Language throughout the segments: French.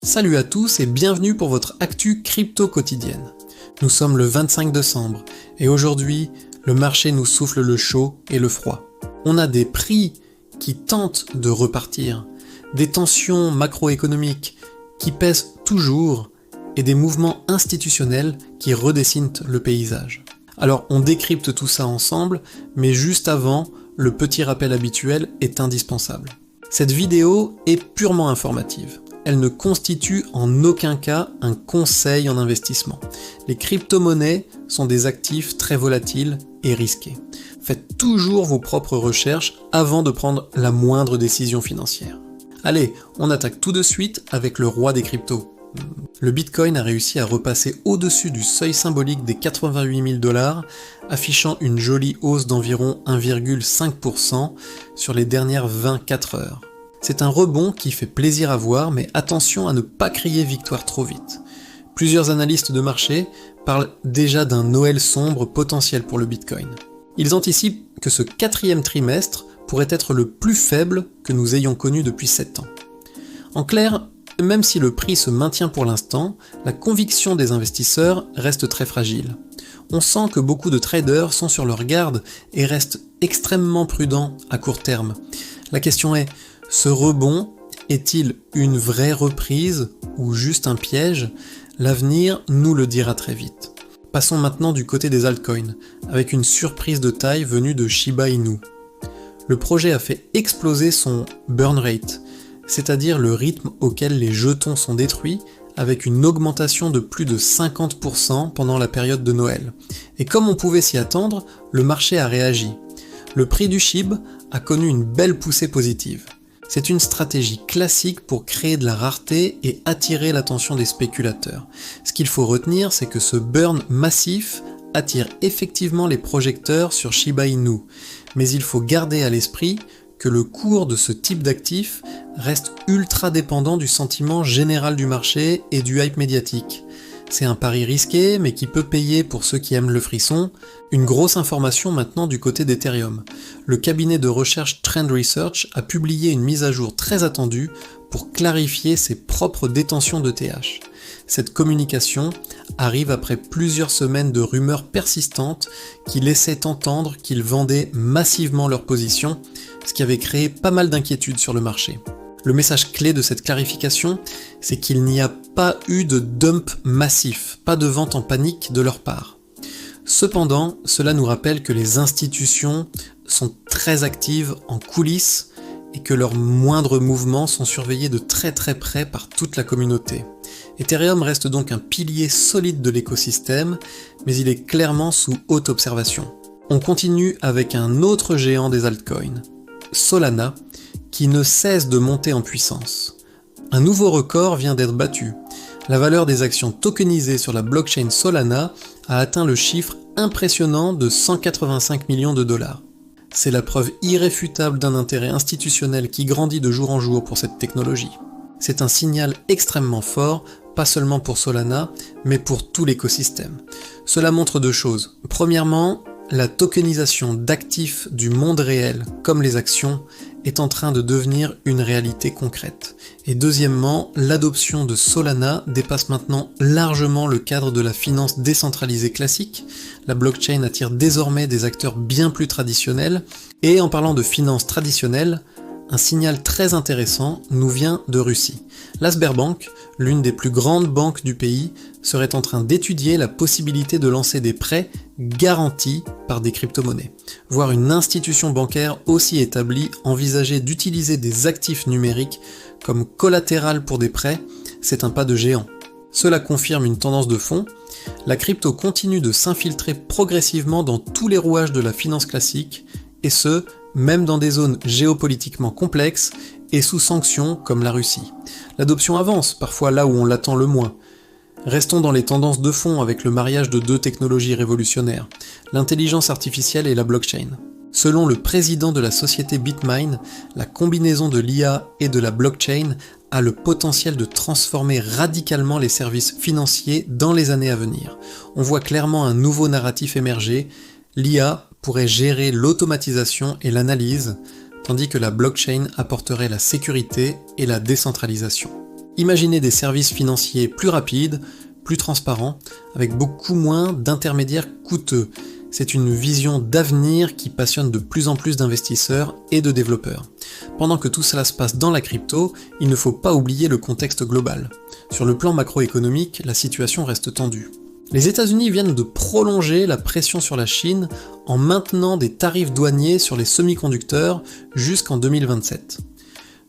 Salut à tous et bienvenue pour votre actu crypto quotidienne. Nous sommes le 25 décembre et aujourd'hui, le marché nous souffle le chaud et le froid. On a des prix qui tentent de repartir, des tensions macroéconomiques qui pèsent toujours et des mouvements institutionnels qui redessinent le paysage. Alors on décrypte tout ça ensemble, mais juste avant, le petit rappel habituel est indispensable. Cette vidéo est purement informative. Elle ne constitue en aucun cas un conseil en investissement. Les crypto-monnaies sont des actifs très volatiles et risqués. Faites toujours vos propres recherches avant de prendre la moindre décision financière. Allez, on attaque tout de suite avec le roi des cryptos. Le Bitcoin a réussi à repasser au-dessus du seuil symbolique des 88 000 $, affichant une jolie hausse d'environ 1,5% sur les dernières 24 heures. C'est un rebond qui fait plaisir à voir, mais attention à ne pas crier victoire trop vite. Plusieurs analystes de marché parlent déjà d'un Noël sombre potentiel pour le Bitcoin. Ils anticipent que ce quatrième trimestre pourrait être le plus faible que nous ayons connu depuis 7 ans. En clair, même si le prix se maintient pour l'instant, la conviction des investisseurs reste très fragile. On sent que beaucoup de traders sont sur leur garde et restent extrêmement prudents à court terme. La question est, ce rebond est-il une vraie reprise ou juste un piège? L'avenir nous le dira très vite. Passons maintenant du côté des altcoins, avec une surprise de taille venue de Shiba Inu. Le projet a fait exploser son burn rate, c'est-à-dire le rythme auquel les jetons sont détruits, avec une augmentation de plus de 50% pendant la période de Noël. Et comme on pouvait s'y attendre, le marché a réagi. Le prix du SHIB a connu une belle poussée positive. C'est une stratégie classique pour créer de la rareté et attirer l'attention des spéculateurs. Ce qu'il faut retenir, c'est que ce burn massif attire effectivement les projecteurs sur Shiba Inu, mais il faut garder à l'esprit que le cours de ce type d'actif reste ultra dépendant du sentiment général du marché et du hype médiatique. C'est un pari risqué, mais qui peut payer pour ceux qui aiment le frisson. Une grosse information maintenant du côté d'Ethereum. Le cabinet de recherche Trend Research a publié une mise à jour très attendue pour clarifier ses propres détentions d'ETH. Cette communication arrive après plusieurs semaines de rumeurs persistantes qui laissaient entendre qu'ils vendaient massivement leur position, ce qui avait créé pas mal d'inquiétudes sur le marché. Le message clé de cette clarification, c'est qu'il n'y a pas eu de dump massif, pas de vente en panique de leur part. Cependant, cela nous rappelle que les institutions sont très actives en coulisses et que leurs moindres mouvements sont surveillés de très près par toute la communauté. Ethereum reste donc un pilier solide de l'écosystème, mais il est clairement sous haute observation. On continue avec un autre géant des altcoins, Solana, qui ne cesse de monter en puissance. Un nouveau record vient d'être battu. La valeur des actions tokenisées sur la blockchain Solana a atteint le chiffre impressionnant de 185 millions de $. C'est la preuve irréfutable d'un intérêt institutionnel qui grandit de jour en jour pour cette technologie. C'est un signal extrêmement fort, pas seulement pour Solana, mais pour tout l'écosystème. Cela montre deux choses. Premièrement, la tokenisation d'actifs du monde réel, comme les actions, est en train de devenir une réalité concrète. Et deuxièmement, l'adoption de Solana dépasse maintenant largement le cadre de la finance décentralisée classique. La blockchain attire désormais des acteurs bien plus traditionnels. Et en parlant de finance traditionnelle, un signal très intéressant nous vient de Russie. La Sberbank, l'une des plus grandes banques du pays, serait en train d'étudier la possibilité de lancer des prêts garantis par des crypto-monnaies. Voir une institution bancaire aussi établie envisager d'utiliser des actifs numériques comme collatéral pour des prêts, c'est un pas de géant. Cela confirme une tendance de fond. La crypto continue de s'infiltrer progressivement dans tous les rouages de la finance classique, et ce, même dans des zones géopolitiquement complexes et sous sanctions comme la Russie. L'adoption avance, parfois là où on l'attend le moins. Restons dans les tendances de fond avec le mariage de deux technologies révolutionnaires, l'intelligence artificielle et la blockchain. Selon le président de la société BitMine, la combinaison de l'IA et de la blockchain a le potentiel de transformer radicalement les services financiers dans les années à venir. On voit clairement un nouveau narratif émerger. L'IA pourrait gérer l'automatisation et l'analyse, tandis que la blockchain apporterait la sécurité et la décentralisation. Imaginez des services financiers plus rapides, plus transparents, avec beaucoup moins d'intermédiaires coûteux. C'est une vision d'avenir qui passionne de plus en plus d'investisseurs et de développeurs. Pendant que tout cela se passe dans la crypto, il ne faut pas oublier le contexte global. Sur le plan macroéconomique, la situation reste tendue. Les États-Unis viennent de prolonger la pression sur la Chine en maintenant des tarifs douaniers sur les semi-conducteurs jusqu'en 2027.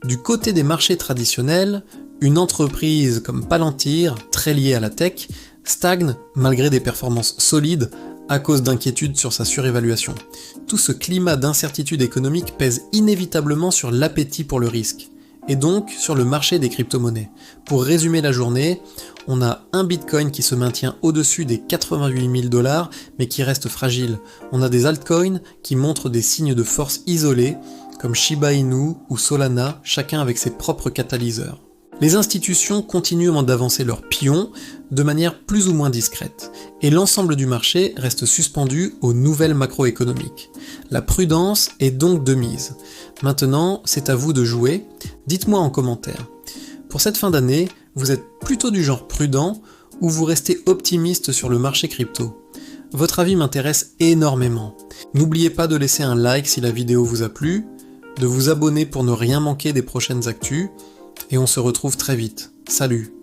Du côté des marchés traditionnels, une entreprise comme Palantir, très liée à la tech, stagne malgré des performances solides à cause d'inquiétudes sur sa surévaluation. Tout ce climat d'incertitude économique pèse inévitablement sur l'appétit pour le risque, et donc sur le marché des crypto-monnaies. Pour résumer la journée, on a un Bitcoin qui se maintient au-dessus des 88 000 $, mais qui reste fragile. On a des altcoins qui montrent des signes de force isolés, comme Shiba Inu ou Solana, chacun avec ses propres catalyseurs. Les institutions continuent d'avancer leurs pions de manière plus ou moins discrète, et l'ensemble du marché reste suspendu aux nouvelles macroéconomiques. La prudence est donc de mise. Maintenant, c'est à vous de jouer. Dites-moi en commentaire. Pour cette fin d'année, vous êtes plutôt du genre prudent ou vous restez optimiste sur le marché crypto? Votre avis m'intéresse énormément. N'oubliez pas de laisser un like si la vidéo vous a plu, de vous abonner pour ne rien manquer des prochaines actus, et on se retrouve très vite. Salut!